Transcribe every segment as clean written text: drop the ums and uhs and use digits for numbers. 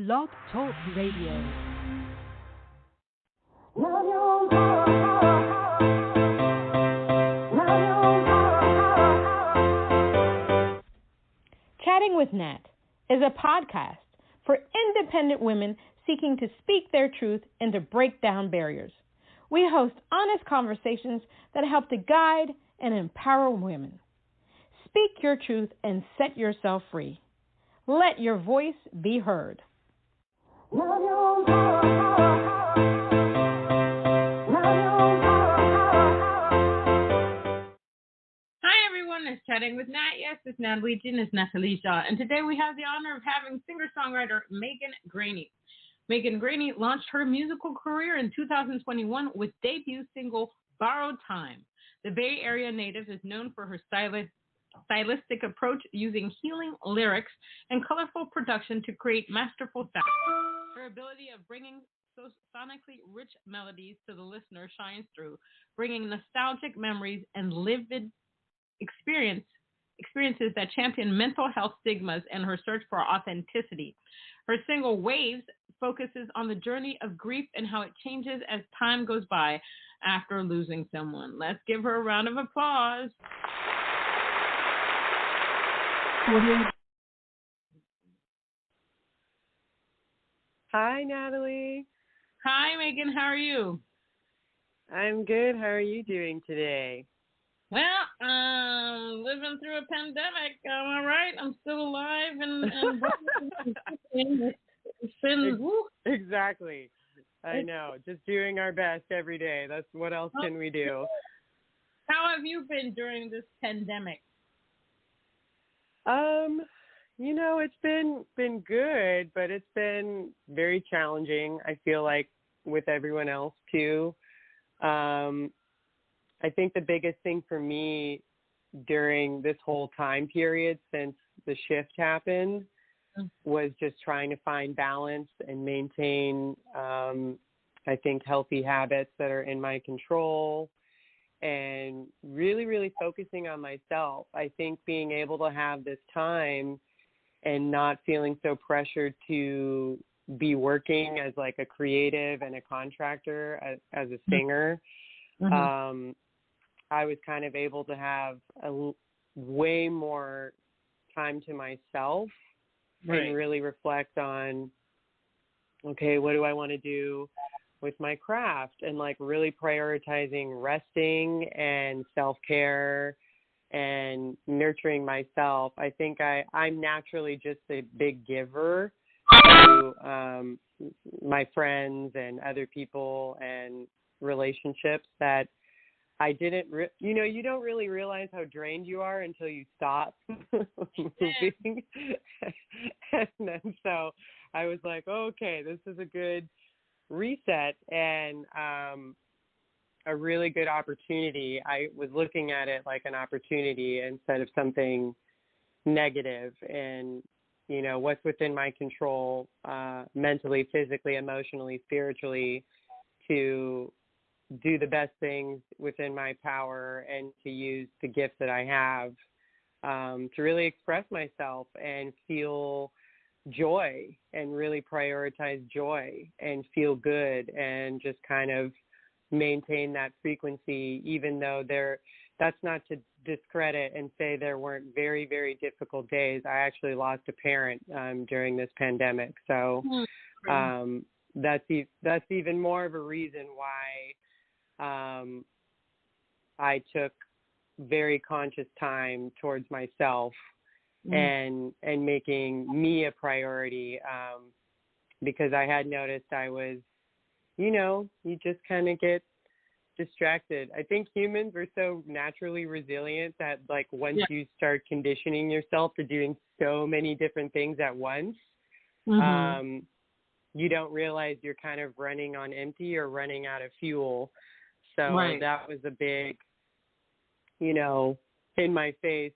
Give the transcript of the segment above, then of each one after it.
Blog Talk Radio. Chatting with Nat is a podcast for independent women seeking to speak their truth and to break down barriers. We host honest conversations that help to guide and empower women. Speak your truth and set yourself free. Let your voice be heard. Hi everyone, it's Chatting with Nat. Yes, it's Natalie. It's Natalie. And today we have the honor of having singer-songwriter Graney. Graney launched her musical career in 2021 with debut single Borrowed Time. The Bay Area native is known for her stylistic approach using healing lyrics and colorful production to create masterful sound. Her ability of bringing sonically rich melodies to the listener shines through, bringing nostalgic memories and livid experiences that champion mental health stigmas and her search for authenticity. Her single Waves focuses on the journey of grief and how it changes as time goes by after losing someone. Let's give her a round of applause. Hi, Natalie. Hi, Megan. How are you? I'm good. How are you doing today? Well, living through a pandemic. I'm all right. I'm still alive and Exactly. I know. Just doing our best every day. That's what else can we do? How have you been during this pandemic? It's been good, but it's been very challenging. I feel like with everyone else too. I think the biggest thing for me during this whole time period since the shift happened was just trying to find balance and maintain, I think, healthy habits that are in my control and really, really focusing on myself. I think being able to have this time and not feeling so pressured to be working as like a creative and a contractor as a singer, I was kind of able to have way more time to myself and really reflect on, okay, what do I want to do with my craft, and like really prioritizing resting and self-care and nurturing myself. I think I'm naturally just a big giver to my friends and other people and relationships that I didn't, you don't really realize how drained you are until you stop moving. And then so I was like, okay, this is a good reset and a really good opportunity. I was looking at it like an opportunity instead of something negative, and what's within my control, mentally, physically, emotionally, spiritually, to do the best things within my power and to use the gifts that I have to really express myself and feel joy and really prioritize joy and feel good and just kind of maintain that frequency, even though that's not to discredit and say there weren't very, very difficult days. I actually lost a parent during this pandemic. So that's even more of a reason why I took very conscious time towards myself and making me a priority, because I had noticed I was, you just kind of get distracted. I think humans are so naturally resilient that like once you start conditioning yourself to doing so many different things at once, you don't realize you're kind of running on empty or running out of fuel. So that was a big, in my face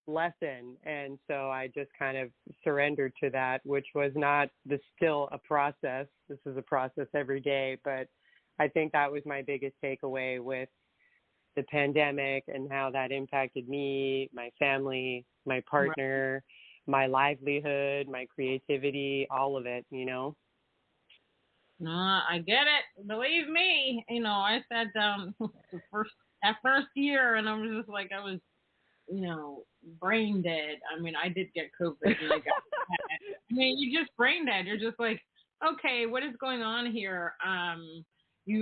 lesson. And so I just kind of surrendered to that, which was still a process. This is a process every day, but I think that was my biggest takeaway with the pandemic and how that impacted me, my family, my partner, my livelihood, my creativity, all of it, you know? No, I get it. Believe me, I sat down that first year, and I was just like, I was, brain dead. I mean, I did get COVID, and I got. You just brain dead. You're just like, okay, what is going on here? I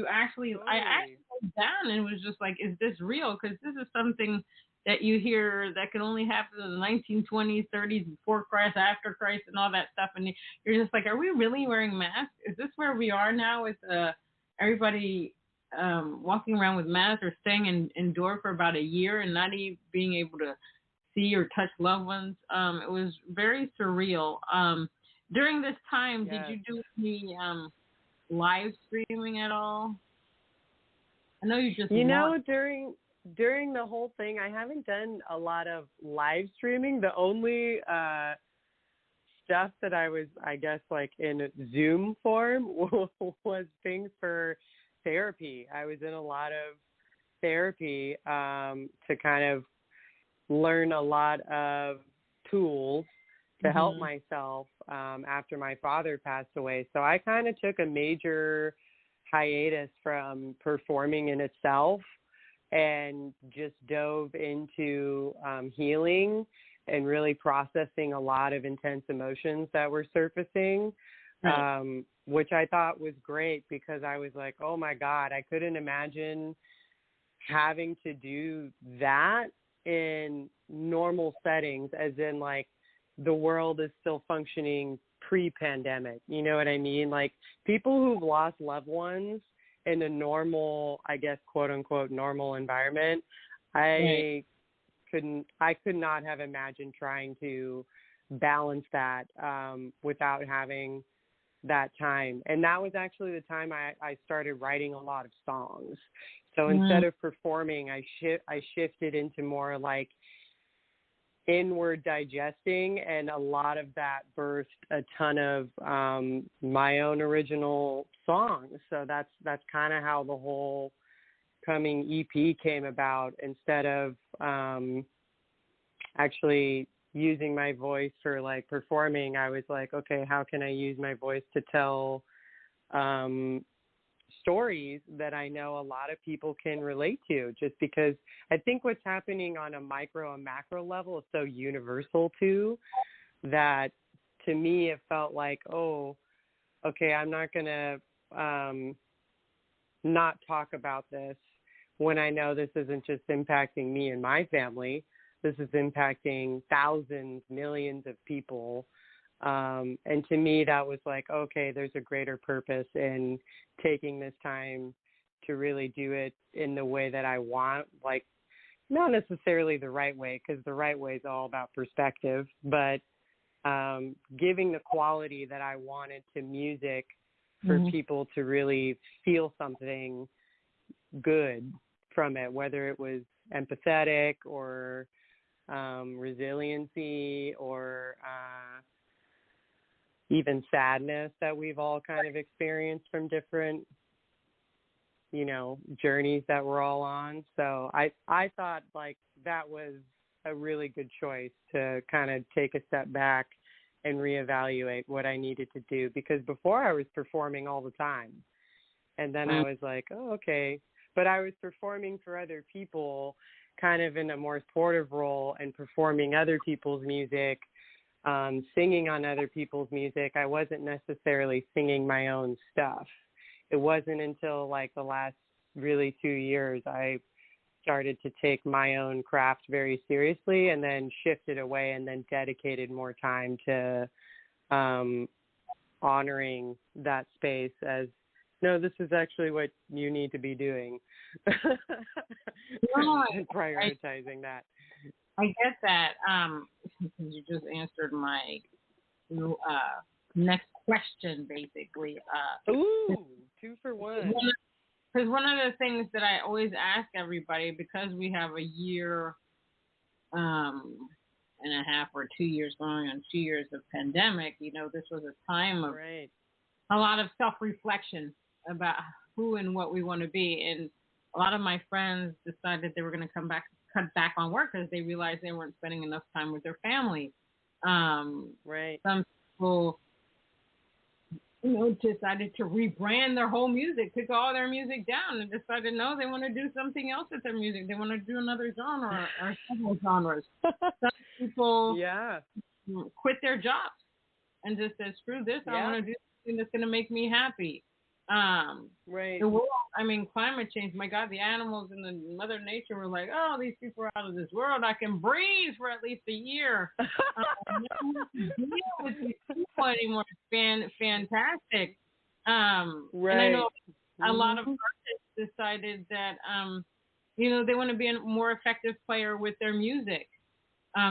actually went down and was just like, is this real? Because this is something that you hear that can only happen in the 1920s, 30s, before Christ, after Christ, and all that stuff. And you're just like, are we really wearing masks? Is this where we are now with everybody walking around with masks or staying indoor for about a year and not even being able to see or touch loved ones? It was very surreal. During this time, yes. Did you do any live streaming at all? I know you just during the whole thing, I haven't done a lot of live streaming. The only stuff that I was, I guess, like in Zoom form was things for therapy. I was in a lot of therapy to kind of learn a lot of tools to help myself after my father passed away. So I kind of took a major hiatus from performing in itself and just dove into healing and really processing a lot of intense emotions that were surfacing, which I thought was great because I was like, oh my God, I couldn't imagine having to do that in normal settings, as in like the world is still functioning pre-pandemic. You know what I mean? Like people who've lost loved ones in a normal, I guess, quote unquote, normal environment, I could not have imagined trying to balance that without having that time. And that was actually the time I started writing a lot of songs. So instead of performing, I shifted into more like inward digesting, and a lot of that birthed a ton of my own original songs. So that's kind of how the whole coming EP came about. Instead of actually using my voice for like performing, I was like, okay, how can I use my voice to tell stories that I know a lot of people can relate to, just because I think what's happening on a micro and macro level is so universal too, that to me it felt like, oh, okay, I'm not going to not talk about this when I know this isn't just impacting me and my family. This is impacting thousands, millions of people. And to me, that was like, okay, there's a greater purpose in taking this time to really do it in the way that I want, like not necessarily the right way, because the right way is all about perspective, but giving the quality that I wanted to music for people to really feel something good from it, whether it was empathetic or resiliency or even sadness that we've all kind of experienced from different, journeys that we're all on. So I thought like that was a really good choice to kind of take a step back and reevaluate what I needed to do, because before I was performing all the time. And then I was like, oh, okay. But I was performing for other people kind of in a more supportive role and performing other people's music, singing on other people's music. I wasn't necessarily singing my own stuff. It wasn't until like the last really 2 years I started to take my own craft very seriously, and then shifted away and then dedicated more time to honoring that space as, no, this is actually what you need to be doing. And prioritizing that. I get that. You just answered my next question, basically. Ooh, 2 for 1. Because one of the things that I always ask everybody, because we have a year and a half or 2 years going on 2 years of pandemic, this was a time of a lot of self-reflection about who and what we want to be. And a lot of my friends decided they were going to cut back on work because they realized they weren't spending enough time with their families. Right. Some people, decided to rebrand their whole music, took all their music down, and decided no, they want to do something else with their music. They want to do another genre or several genres. Some people quit their jobs and just said, screw this, I want to do something that's going to make me happy. Right. The world, climate change, my God, the animals and the Mother Nature were like, oh, these people are out of this world. I can breathe for at least a year. I don't have to deal with these people anymore. It's fantastic. Right. And I know a lot of artists decided that, they want to be a more effective player with their music.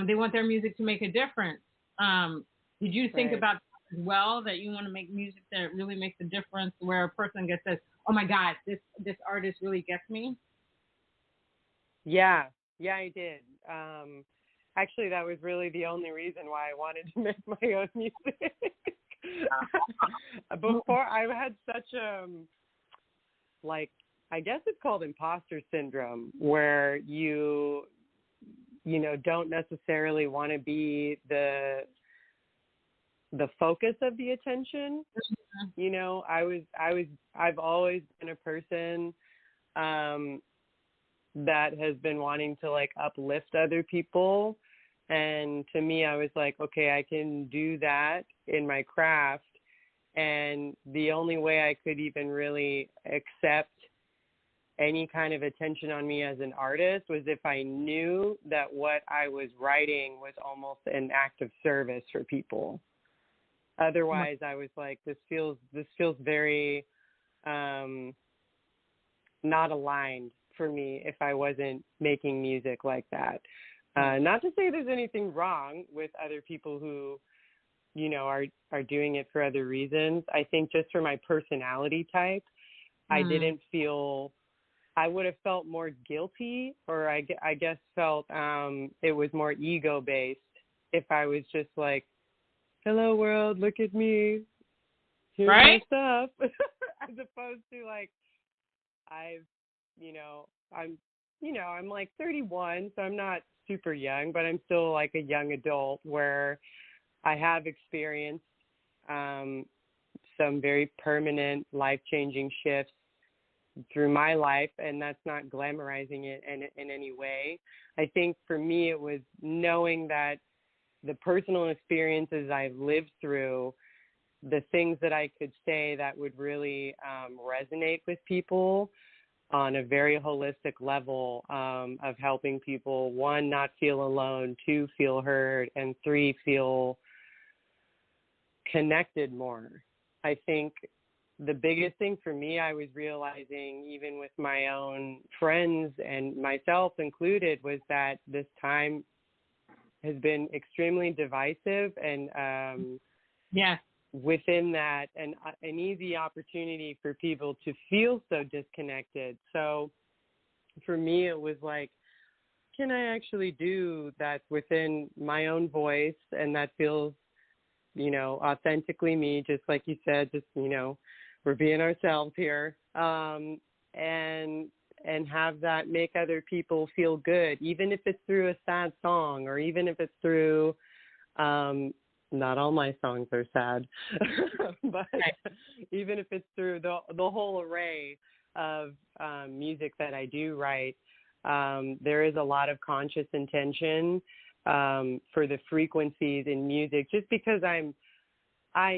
They want their music to make a difference. Did you think about that as well, that you want to make music that really makes a difference, where a person gets says, oh my God, this artist really gets me? Yeah, I did. Actually, that was really the only reason why I wanted to make my own music. Before, I had such I guess it's called imposter syndrome, where you don't necessarily want to be the focus of the attention. I've always been a person that has been wanting to uplift other people. And to me, I was like, okay, I can do that in my craft. And the only way I could even really accept any kind of attention on me as an artist was if I knew that what I was writing was almost an act of service for people. Otherwise, I was like, this feels very not aligned for me if I wasn't making music like that. Not to say there's anything wrong with other people who, are doing it for other reasons. I think just for my personality type, I didn't feel, I would have felt more guilty, or I guess felt it was more ego-based if I was just like, hello world, look at me, here's my stuff, as opposed to I'm like 31, so I'm not super young, but I'm still like a young adult, where I have experienced some very permanent, life-changing shifts through my life, and that's not glamorizing it in any way. I think for me, it was knowing that the personal experiences I've lived through, the things that I could say that would really resonate with people on a very holistic level, of helping people, 1, not feel alone, 2, feel heard, and 3, feel connected more. I think the biggest thing for me, I was realizing, even with my own friends and myself included, was that this time has been extremely divisive, and within that, an easy opportunity for people to feel so disconnected. So for me, it was like, can I actually do that within my own voice, and that feels, authentically me, just like you said, just, we're being ourselves here, and have that make other people feel good, even if it's through a sad song, or even if it's through, not all my songs are sad, but even if it's through the whole array of music that I do write, there is a lot of conscious intention for the frequencies in music, just because I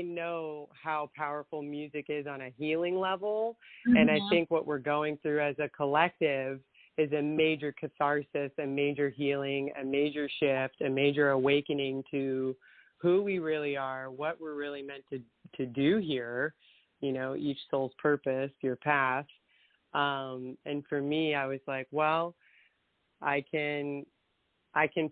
know how powerful music is on a healing level. And I think what we're going through as a collective is a major catharsis, a major healing, a major shift, a major awakening to who we really are, what we're really meant to do here, each soul's purpose, your path. And for me, I was like, well, I can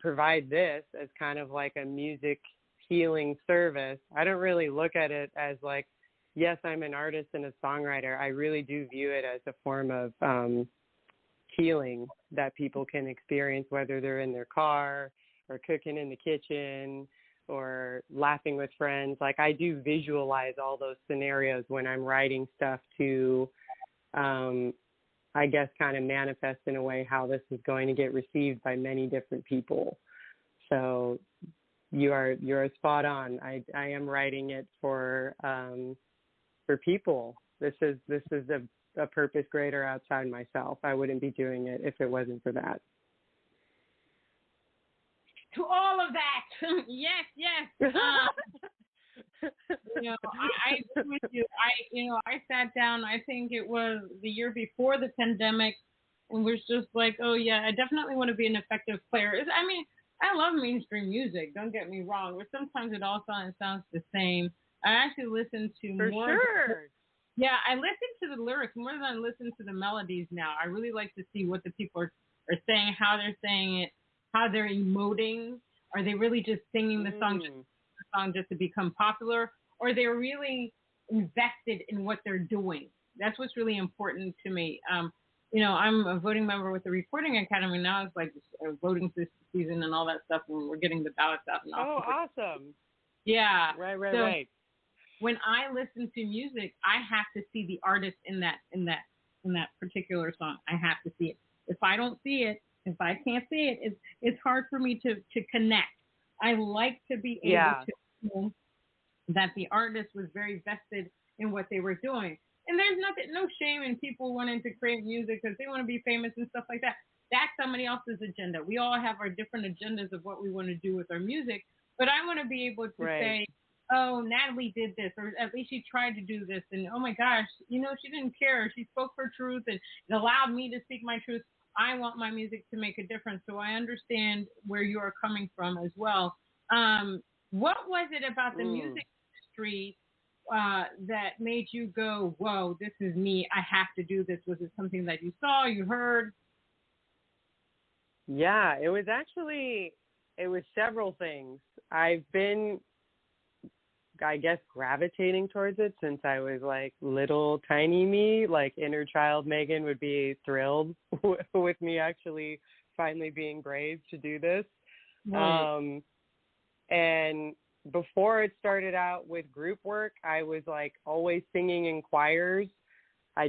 provide this as kind of like a music healing service. I don't really look at it as like, yes, I'm an artist and a songwriter. I really do view it as a form of healing that people can experience, whether they're in their car or cooking in the kitchen or laughing with friends. Like, I do visualize all those scenarios when I'm writing stuff to, I guess, kind of manifest in a way how this is going to get received by many different people. So you're spot on. I am writing it for people. This is a purpose greater outside myself. I wouldn't be doing it if it wasn't for that. To all of that, yes. I agree with you. I sat down. I think it was the year before the pandemic, and was just like, oh yeah, I definitely want to be an effective player. I love mainstream music. Don't get me wrong, but sometimes it all sounds the same. I actually listen to for more. Sure. Yeah, I listen to the lyrics more than I listen to the melodies now. I really like to see what the people are saying, how they're saying it, how they're emoting. Are they really just singing the song just to become popular, or they're really invested in what they're doing? That's what's really important to me. I'm a voting member with the Recording Academy now. It's like voting season and all that stuff, and we're getting the ballots out. And oh, awesome! Yeah, right. When I listen to music, I have to see the artist in that particular song. I have to see it. If I don't see it, if I can't see it, it's hard for me to connect. I like to be able to know that the artist was very vested in what they were doing. And there's no shame in people wanting to create music because they want to be famous and stuff like that. That's somebody else's agenda. We all have our different agendas of what we want to do with our music. But I want to be able to say, oh, Natalie did this, or at least she tried to do this. And, oh, my gosh, she didn't care. She spoke her truth, and it allowed me to speak my truth. I want my music to make a difference. So I understand where you are coming from as well. What was it about the music industry that made you go, whoa, this is me. I have to do this? Was it something that you saw, you heard? Yeah, it was several things. I've been, I guess, gravitating towards it since I was like little tiny me. Like inner child Megan would be thrilled with me actually finally being brave to do this. Right. And before it started out with group work, I was like always singing in choirs. I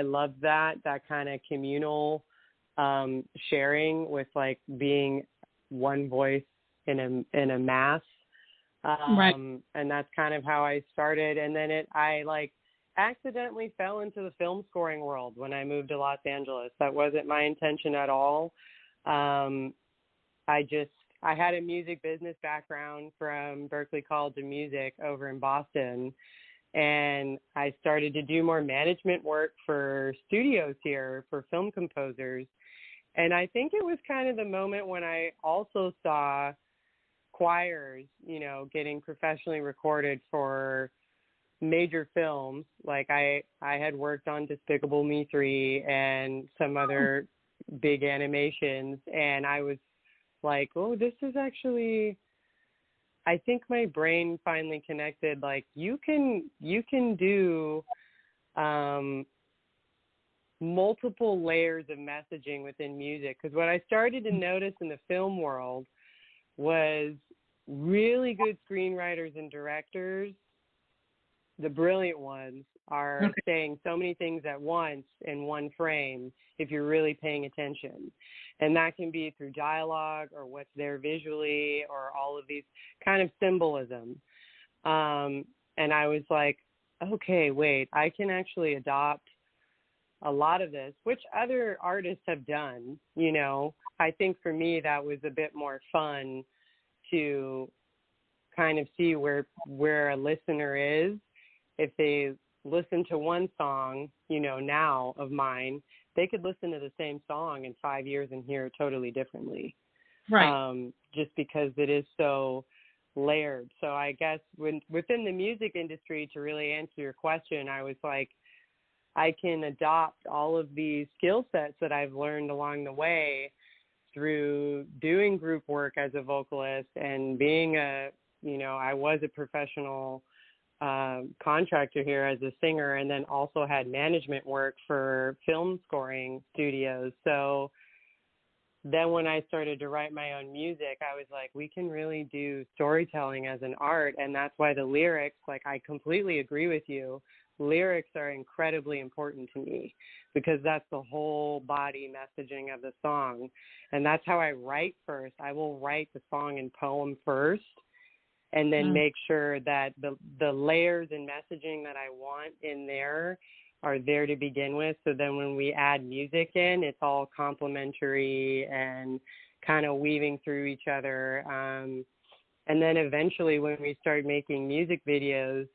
loved that kind of communal sharing with like being one voice in a mass. Right. And that's kind of how I started. And then I like accidentally fell into the film scoring world when I moved to Los Angeles. That wasn't my intention at all. I had a music business background from Berklee College of Music over in Boston. And I started to do more management work for studios here for film composers. And I think it was kind of the moment when I also saw choirs, getting professionally recorded for major films. Like I had worked on Despicable Me 3 and some other big animations. And I was like, oh, this is actually, I think my brain finally connected. Like you can do multiple layers of messaging within music. Because what I started to notice in the film world was really good screenwriters and directors, the brilliant ones, are saying so many things at once in one frame if you're really paying attention. And that can be through dialogue or what's there visually or all of these kind of symbolism. And I was like, okay, wait, I can actually adopt a lot of this, which other artists have done. I think for me that was a bit more fun to kind of see where a listener is. If they listen to one song, now of mine, they could listen to the same song in 5 years and hear it totally differently. Right. Just because it is so layered. So I guess within the music industry, to really answer your question, I was like, I can adopt all of these skill sets that I've learned along the way through doing group work as a vocalist and being I was a professional contractor here as a singer, and then also had management work for film scoring studios. So then when I started to write my own music, I was like, we can really do storytelling as an art. And that's why the lyrics, like I completely agree with you. lyrics are incredibly important to me because that's the whole body messaging of the song. And that's how I write first. I will write the song and poem first and then make sure that the layers and messaging that I want in there are there to begin with. So then when we add music in, it's all complementary and kind of weaving through each other. And then eventually when we start making music videos,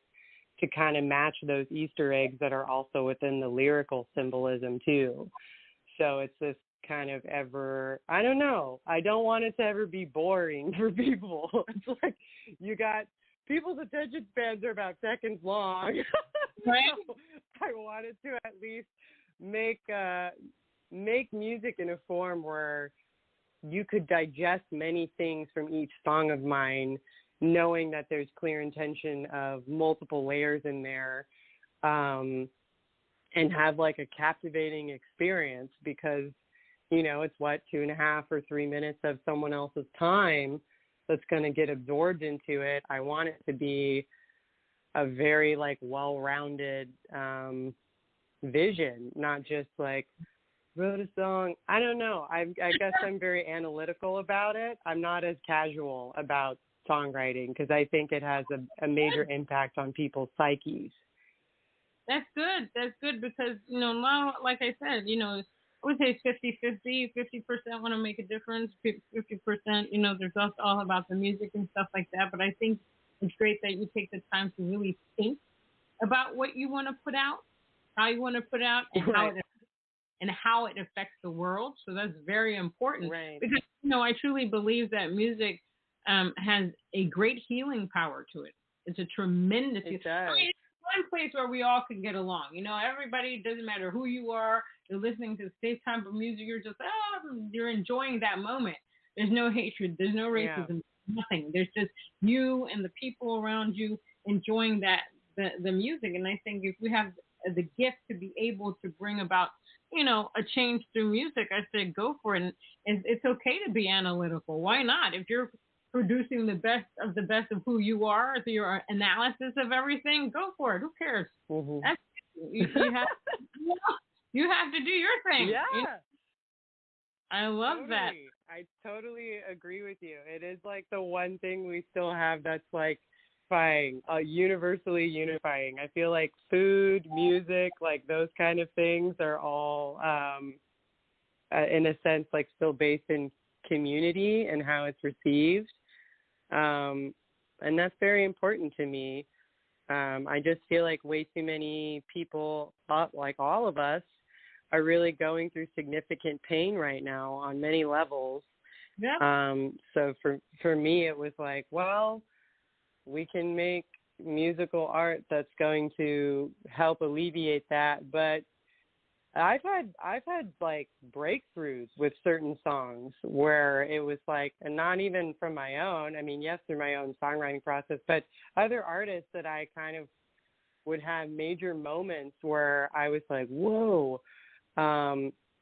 to kind of match those Easter eggs that are also within the lyrical symbolism too. So it's this kind of I don't know. I don't want it to ever be boring for people. It's like you got people's attention spans are about seconds long. Right. So I wanted to at least make music in a form where you could digest many things from each song of mine, knowing that there's clear intention of multiple layers in there, and have like a captivating experience because, you know, it's 2.5 or 3 minutes of someone else's time that's going to get absorbed into it. I want it to be a very like well-rounded vision, not just like wrote a song. I don't know. I guess I'm very analytical about it. I'm not as casual about songwriting because I think it has a major impact on people's psyches. That's good. That's good because, you know, now, like I said, you know, I would say it's 50-50. 50% want to make a difference. 50%, you know, there's also all about the music and stuff like that. But I think it's great that you take the time to really think about what you want to put out, how you want to put out, and how it affects the world. So that's very important. Right. Because, you know, I truly believe that music has a great healing power to it. It's a tremendous. It does. I mean, it's one place where we all can get along. You know, everybody, doesn't matter who you are. You're listening to the same type of music. You're just, you're enjoying that moment. There's no hatred. There's no racism. Nothing. There's just you and the people around you enjoying the music. And I think if we have the gift to be able to bring about, you know, a change through music, I say go for it. And it's okay to be analytical. Why not? If you're producing the best of who you are, through your analysis of everything, go for it. Who cares? Mm-hmm. That's, you have to do your thing. Yeah. You know? I love that. I totally agree with you. It is like the one thing we still have that's like universally unifying. I feel like food, music, like those kind of things are all, in a sense, like still based in community and how it's received. And that's very important to me. I just feel like way too many people, like all of us, are really going through significant pain right now on many levels. Yeah. So for me, it was like, well, we can make musical art that's going to help alleviate that. But I've had like breakthroughs with certain songs where it was like, and not even from my own, I mean, yes, through my own songwriting process, but other artists that I kind of would have major moments where I was like, whoa.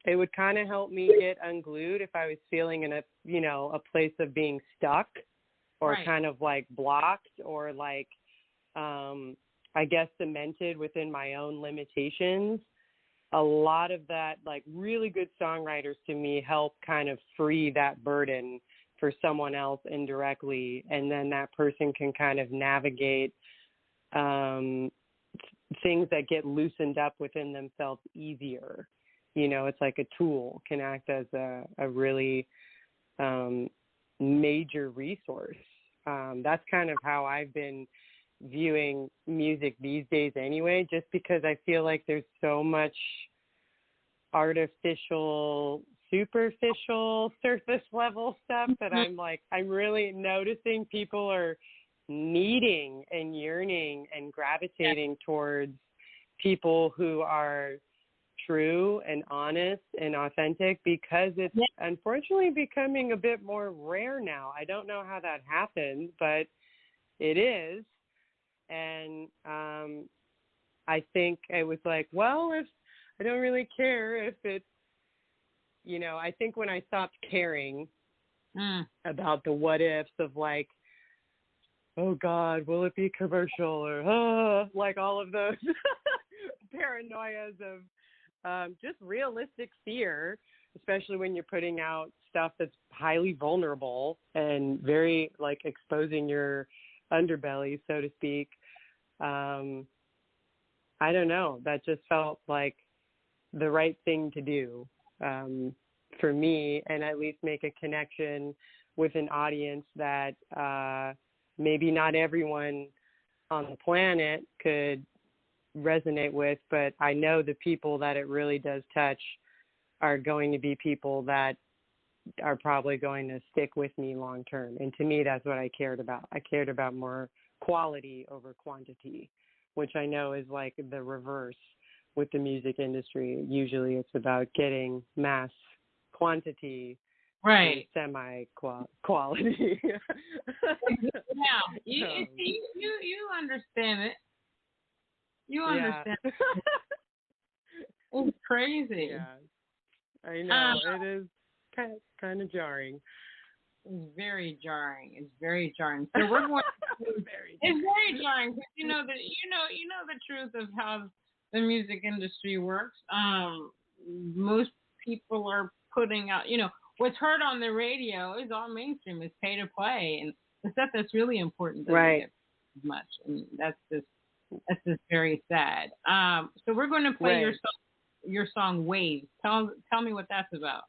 It would kind of help me get unglued if I was feeling in a place of being stuck or kind of like blocked or like, I guess cemented within my own limitations. A lot of that, like really good songwriters to me help kind of free that burden for someone else indirectly. And then that person can kind of navigate, things that get loosened up within themselves easier. You know, it's like a tool, can act as a really major resource. That's kind of how I've been viewing music these days anyway, just because I feel like there's so much artificial, superficial, surface level stuff that I'm really noticing people are needing and yearning and gravitating towards people who are true and honest and authentic, because it's unfortunately becoming a bit more rare now. I don't know how that happened, but it is. And I think it was like, well, if I don't really care if it's, you know, I think when I stopped caring about the what ifs of like, oh God, will it be commercial or like all of those paranoias of just realistic fear, especially when you're putting out stuff that's highly vulnerable and very like exposing your underbelly, so to speak. I don't know. That just felt like the right thing to do for me, and at least make a connection with an audience that maybe not everyone on the planet could resonate with, but I know the people that it really does touch are going to be people that are probably going to stick with me long term. And to me, that's what I cared about. I cared about more quality over quantity, which I know is like the reverse with the music industry. Usually it's about getting mass quantity, right? Semi-quality. Yeah, you understand it. You understand. Yeah. It's crazy. Yeah, I know. It is kind of jarring. It's very jarring. It's very jarring. So we're going. It's very jarring because you know the truth of how the music industry works. Most people are putting out. What's heard on the radio is all mainstream. It's pay to play, and the stuff that's really important doesn't get as much, and that's just very sad. So we're going to play your song Waves. Tell me what that's about.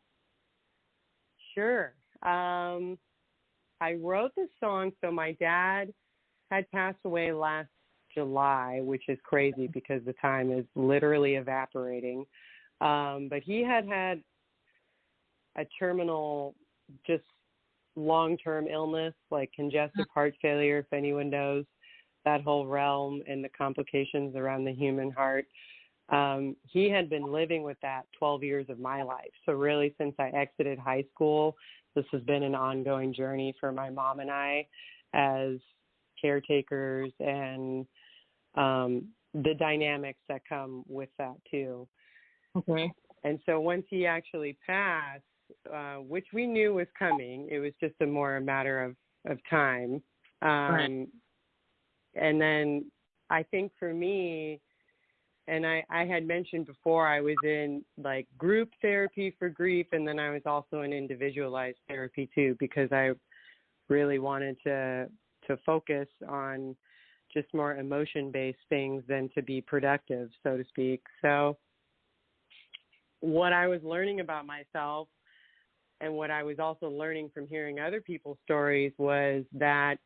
Sure. I wrote this song. So my dad had passed away last July, which is crazy because the time is literally evaporating. But he had a terminal, just long-term illness, like congestive heart failure, if anyone knows that whole realm and the complications around the human heart. He had been living with that 12 years of my life. So really, since I exited high school, this has been an ongoing journey for my mom and I as caretakers, and the dynamics that come with that too. Okay. And so once he actually passed, which we knew was coming, it was just a matter of time. Right. And then I think for me, and I had mentioned before, I was in like group therapy for grief, and then I was also in individualized therapy too, because I really wanted to focus on just more emotion-based things than to be productive, so to speak. So what I was learning about myself and what I was also learning from hearing other people's stories was that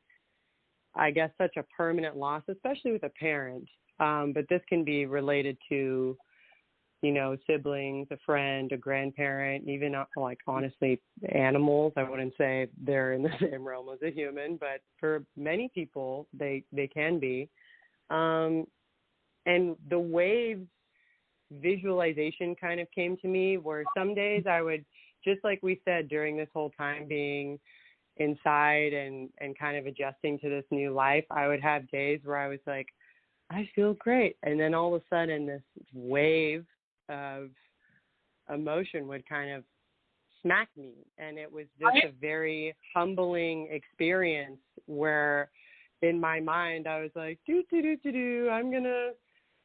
I guess such a permanent loss, especially with a parent, but this can be related to, siblings, a friend, a grandparent, even like honestly animals. I wouldn't say they're in the same realm as a human, but for many people, they can be. And the waves visualization kind of came to me where some days I would, just like we said, during this whole time being inside and kind of adjusting to this new life, I would have days where I was like, I feel great. And then all of a sudden this wave of emotion would kind of smack me. And it was just a very humbling experience where in my mind I was like, I'm going to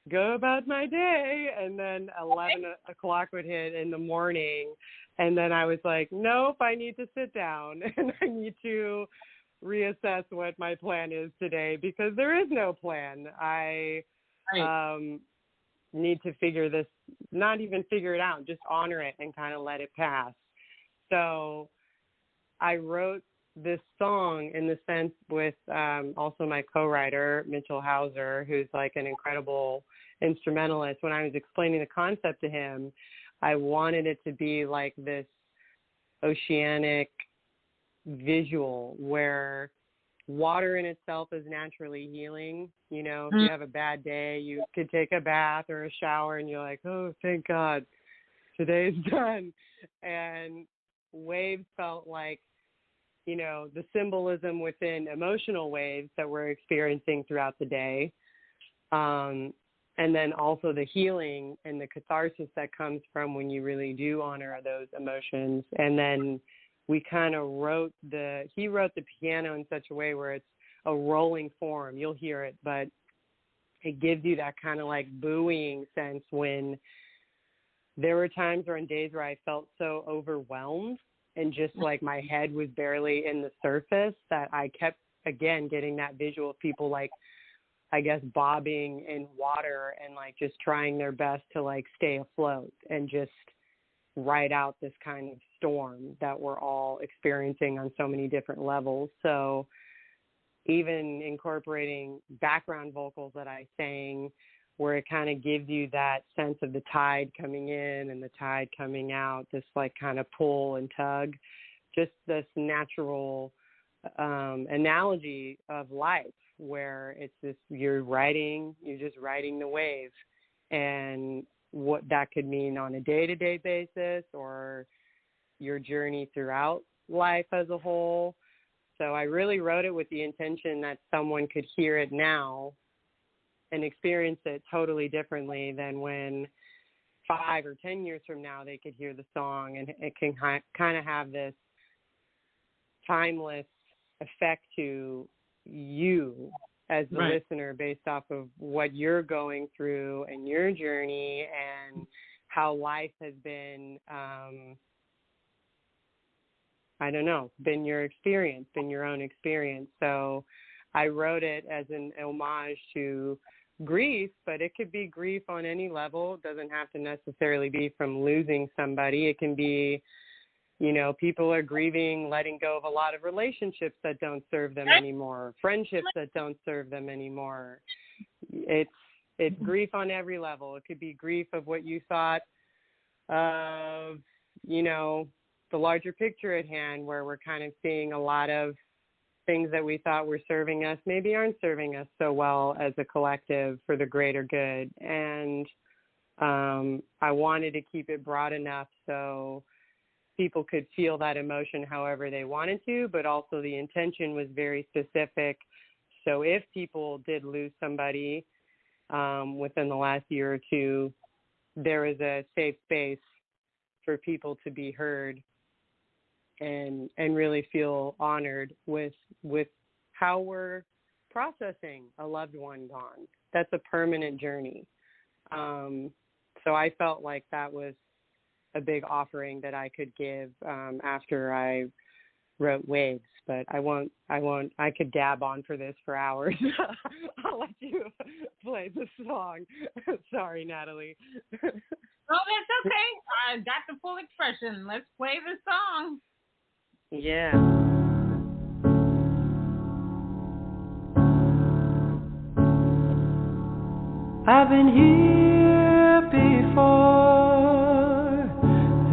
go about my day. And then 11 o'clock would hit in the morning. And then I was like, nope, I need to sit down and I need to reassess what my plan is today, because there is no plan. I need to not even figure it out, just honor it and kind of let it pass. So I wrote this song in the sense with also my co-writer, Mitchell Hauser, who's like an incredible instrumentalist. When I was explaining the concept to him, I wanted it to be like this oceanic visual where water in itself is naturally healing. If you have a bad day, you could take a bath or a shower and you're like, oh, thank God, today's done. And waves felt like, the symbolism within emotional waves that we're experiencing throughout the day. And then also the healing and the catharsis that comes from when you really do honor those emotions. And then we kind of he wrote the piano in such a way where it's a rolling form. You'll hear it, but it gives you that kind of like buoying sense when there were times or on days where I felt so overwhelmed and just like my head was barely in the surface that I kept, again, getting that visual of people like, I guess, bobbing in water and like just trying their best to like stay afloat and just ride out this kind of storm that we're all experiencing on so many different levels. So even incorporating background vocals that I sang, where it kind of gives you that sense of the tide coming in and the tide coming out, this like kind of pull and tug, just this natural analogy of life where it's just you're just riding the wave, and what that could mean on a day-to-day basis or your journey throughout life as a whole. So I really wrote it with the intention that someone could hear it now and experience it totally differently than when 5 or 10 years from now they could hear the song, and it can kind of have this timeless effect to you as the listener based off of what you're going through and your journey and how life has been, been your experience, been your own experience. So I wrote it as an homage to grief, but it could be grief on any level. It doesn't have to necessarily be from losing somebody. It can be, people are grieving, letting go of a lot of relationships that don't serve them anymore, friendships that don't serve them anymore. It's grief on every level. It could be grief of what you thought of, the larger picture at hand, where we're kind of seeing a lot of things that we thought were serving us maybe aren't serving us so well as a collective for the greater good. And I wanted to keep it broad enough so people could feel that emotion however they wanted to, but also the intention was very specific. So if people did lose somebody within the last year or two, there is a safe space for people to be heard and really feel honored with how we're processing a loved one gone. That's a permanent journey. So I felt like that was a big offering that I could give after I wrote Waves, but I could gab on for this for hours. I'll let you play the song. Sorry, Natalie. Oh, that's okay. I got the full expression. Let's play the song. Yeah. I've been here before.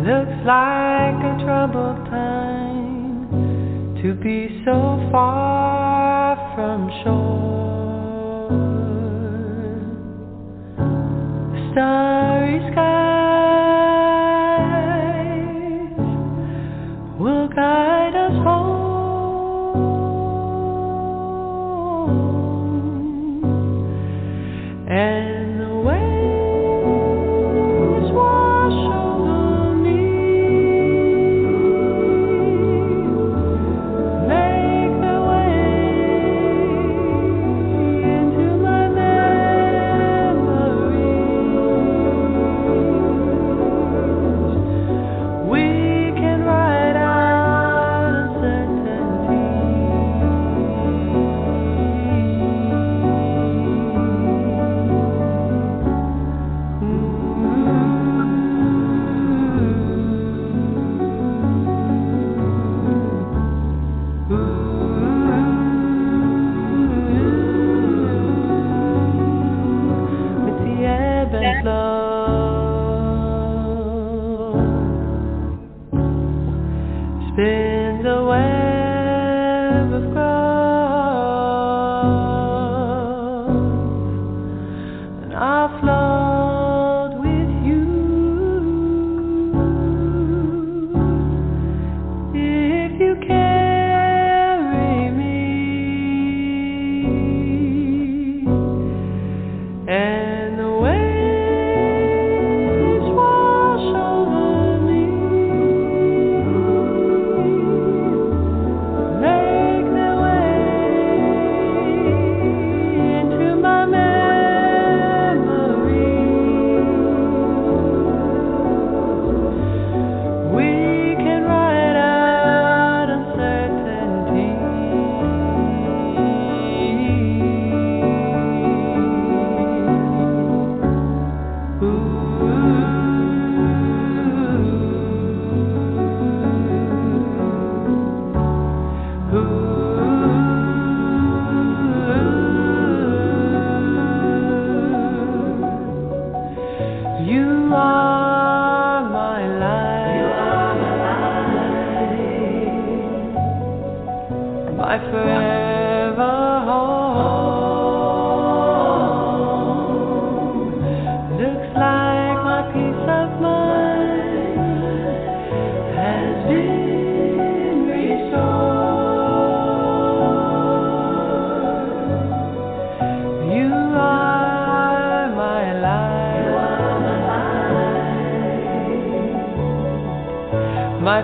Looks like a troubled time to be so far from shore. Starry skies will guide us home, and the waves wash over me, make their way into my memories. We can ride out uncertainty.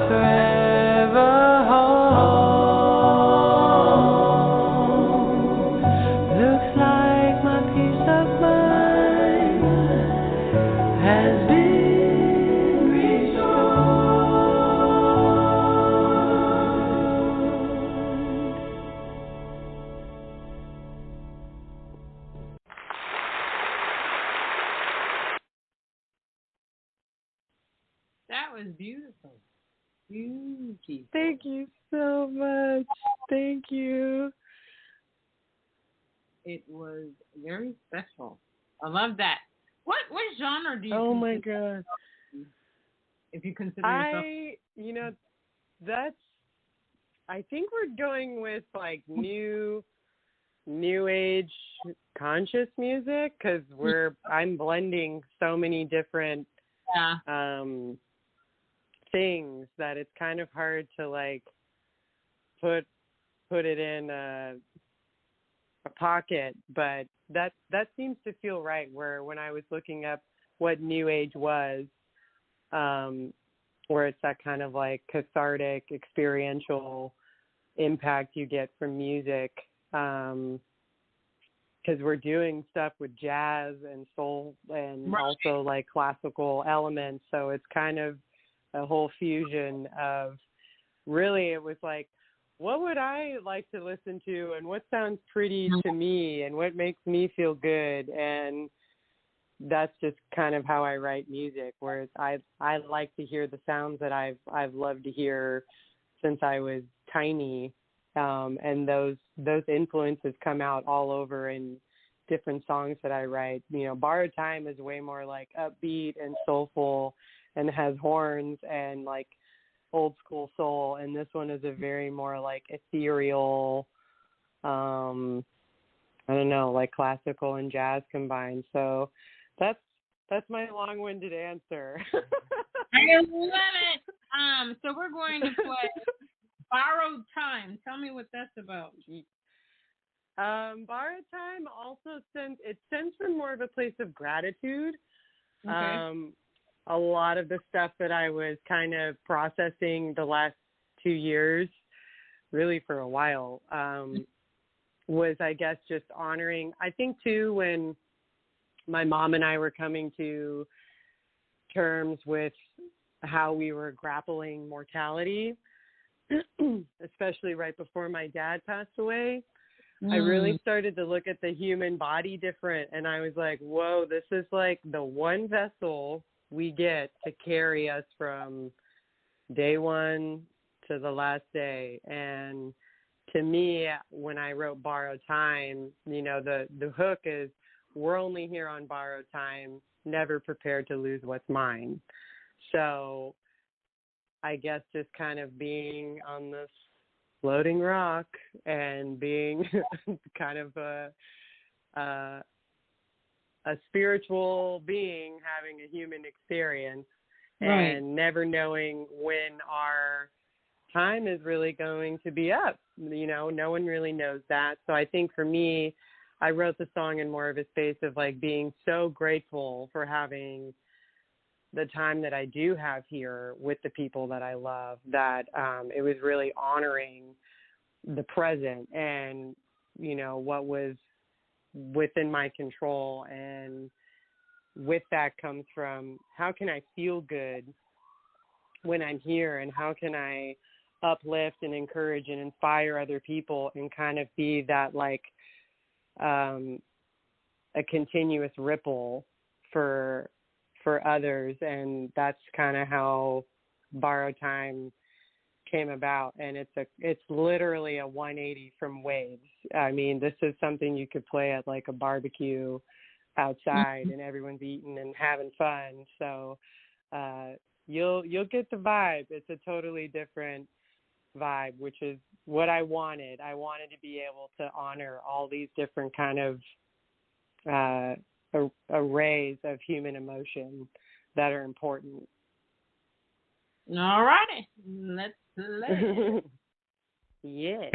forever home. Looks like my peace of mind has been That was beautiful. Beautiful. Thank you so much. Thank you. It was very special. I love that. What genre do you Oh my consider, God. if you consider yourself? I think we're going with like new age conscious music because I'm blending so many different things that it's kind of hard to like put it in a pocket, but that seems to feel right. Where when I was looking up what new age was, where it's that kind of like cathartic, experiential impact you get from music, because we're doing stuff with jazz and soul and also like classical elements, so it's kind of a whole fusion of, really it was like, what would I like to listen to and what sounds pretty to me and what makes me feel good, and that's just kind of how I write music, whereas I like to hear the sounds that I've loved to hear since I was tiny, and those influences come out all over in different songs that I write. Borrowed Time is way more like upbeat and soulful and has horns and like old school soul, and this one is a very more like ethereal, I don't know, like classical and jazz combined. So that's my long-winded answer. I love it. So we're going to play Borrowed Time. Tell me what that's about. Borrowed Time also stems from more of a place of gratitude. Okay. A lot of the stuff that I was kind of processing the last 2 years, really for a while, was, I guess, just honoring. I think, too, when my mom and I were coming to terms with how we were grappling mortality, especially right before my dad passed away, I really started to look at the human body different. And I was like, whoa, this is like the one vessel we get to carry us from day one to the last day. And to me, when I wrote Borrowed Time, the hook is, we're only here on borrowed time, never prepared to lose what's mine. So I guess just kind of being on this floating rock and being kind of a spiritual being having a human experience, and never knowing when our time is really going to be up. No one really knows that. So I think for me, I wrote the song in more of a space of like being so grateful for having the time that I do have here with the people that I love, that it was really honoring the present and, what was within my control. And with that comes from, how can I feel good when I'm here, and how can I uplift and encourage and inspire other people and kind of be that like a continuous ripple for others. And that's kind of how Borrowed Time came about. And it's literally a 180 from Waves. I mean, this is something you could play at like a barbecue outside and everyone's eating and having fun. So you'll get the vibe. It's a totally different vibe, which is what I wanted. I wanted to be able to honor all these different kind of arrays of human emotion that are important. All righty. Let's play. Yeah.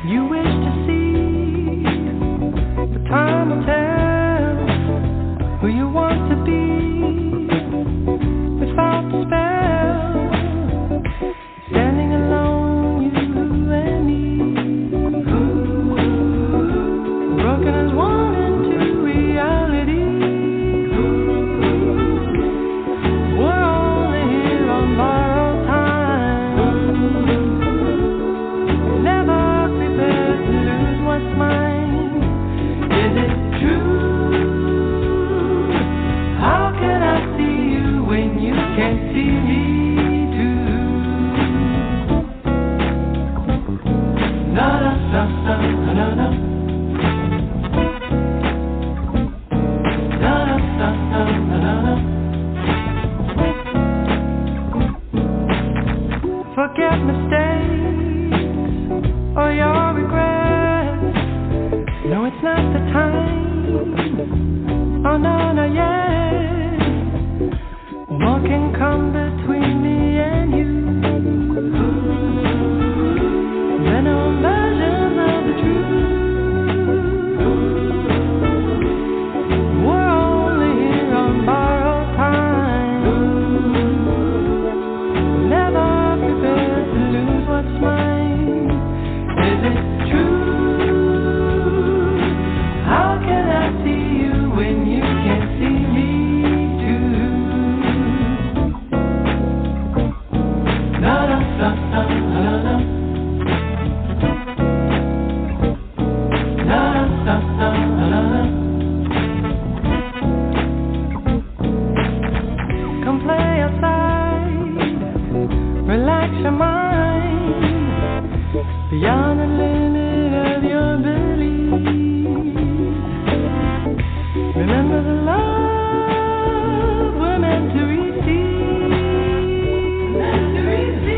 You wake forget mistakes or your regrets. No, it's not the time. Oh, no, not yet. What can come between me and you? Venom versions of the truth. We're only here on borrowed time. Never prepared to lose what's mine. Is it true? How can I see you when you can't see me too? La la la la la la. La la la la la la. Come play outside, relax your mind, beyond the limit of your belief. Remember the love we're meant to receive. Meant to receive.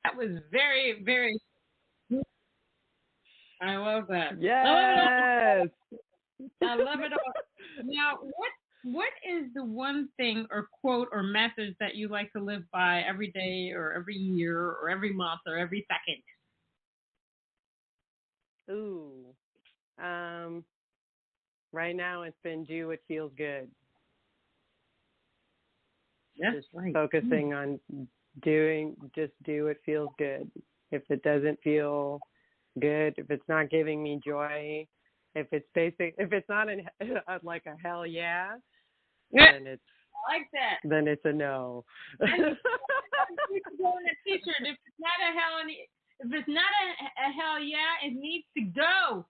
That was very, very. I love that. Yes. I love it all. Now, what is the one thing or quote or message that you like to live by every day or every year or every month or every second? Ooh. Right now it's been do what feels good. That's Just right. focusing on just do what feels good. If it doesn't feel good, if it's not giving me joy, if it's not like a hell yeah, then it's I like that. Then it's a no. If it's not a hell yeah, it needs to go.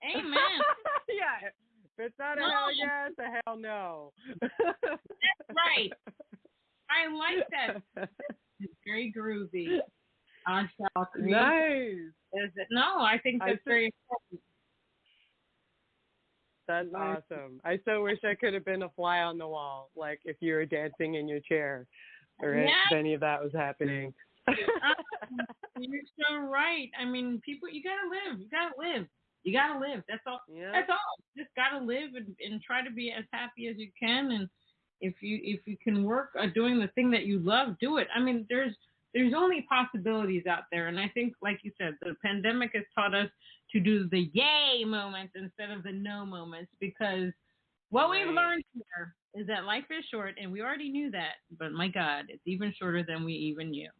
Amen. Yeah. If it's not a hell yeah, it's a hell no. That's right. I like that. It's very groovy. I shall create. Nice. Is it? No, I think that's very important. That's awesome. I so wish I could have been a fly on the wall, like if you were dancing in your chair or if any of that was happening. You're so right. I mean, people, you gotta live. You gotta live. That's all. Yeah. That's all. Just gotta live and try to be as happy as you can. And if you can work doing the thing that you love, do it. I mean, there's only possibilities out there. And I think, like you said, the pandemic has taught us to do the yay moments instead of the no moments, because what we've learned here is that life is short, and we already knew that, but my God, it's even shorter than we even knew.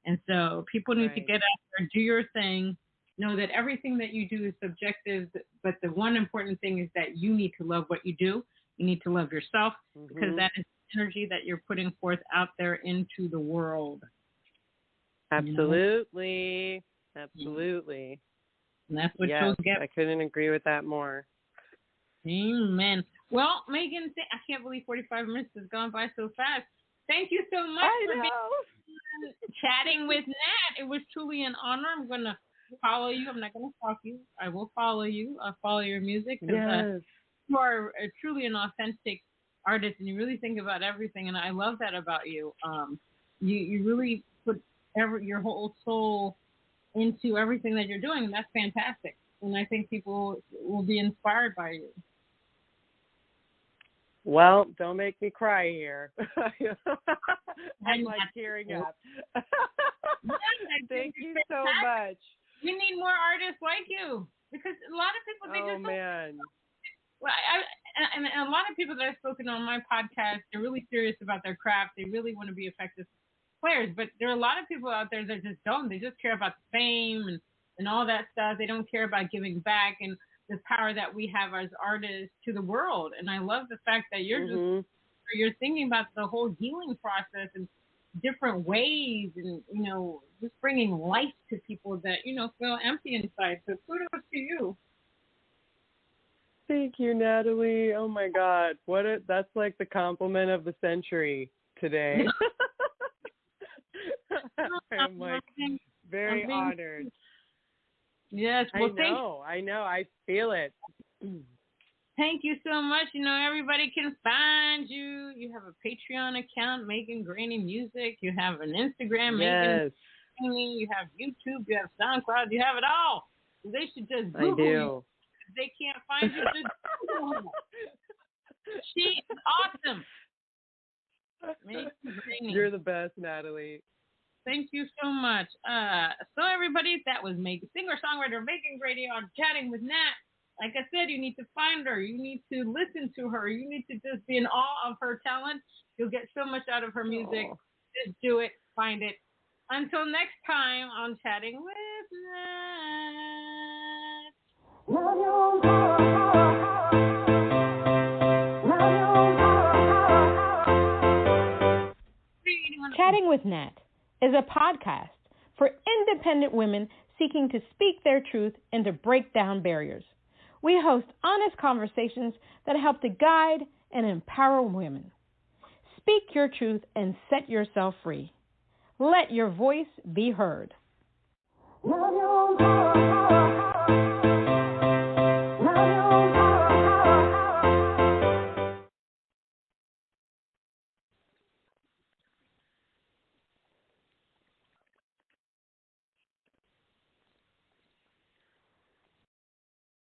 And so people need to get out there, do your thing, know that everything that you do is subjective, but the one important thing is that you need to love what you do. You need to love yourself, because that is energy that you're putting forth out there into the world. Absolutely. Absolutely. And that's what you'll get. I couldn't agree with that more. Amen. Well, Megan, I can't believe 45 minutes has gone by so fast. Thank you so much for being chatting with Nat. It was truly an honor. I'm going to follow you. I'm not going to stalk you. I will follow you. I'll follow your music. Yes. You are truly an authentic artist, and you really think about everything, and I love that about you. You really put your whole soul into everything that you're doing, and that's fantastic. And I think people will be inspired by you. Well, don't make me cry here. I'm like tearing up. Thank you so much. We need more artists like you, because a lot of people, they just man. Well, and a lot of people that I've spoken on my podcast, they're really serious about their craft. They really want to be effective. players, but there are a lot of people out there that just don't. They just care about the fame and all that stuff. They don't care about giving back and the power that we have as artists to the world. And I love the fact that you're thinking about the whole healing process and different ways and, just bringing life to people that, feel empty inside. So kudos to you. Thank you, Natalie. Oh my God. That's like the compliment of the century today. I'm like very honored. Yes. Well, I know. I feel it. Thank you so much. Everybody can find you. You have a Patreon account, Megan Graney Music. You have an Instagram, Megan Graney. You have YouTube. You have Soundcloud. You have it all. They should just Google you. If they can't find you, just Google her. She's awesome. You're the best, Natalie. Thank you so much. So everybody, that was singer-songwriter Megan Graney on Chatting with Nat. Like I said, you need to find her. You need to listen to her. You need to just be in awe of her talent. You'll get so much out of her music. Just do it. Find it. Until next time on Chatting with Nat. Chatting with Nat is a podcast for independent women seeking to speak their truth and to break down barriers. We host honest conversations that help to guide and empower women. Speak your truth and set yourself free. Let your voice be heard.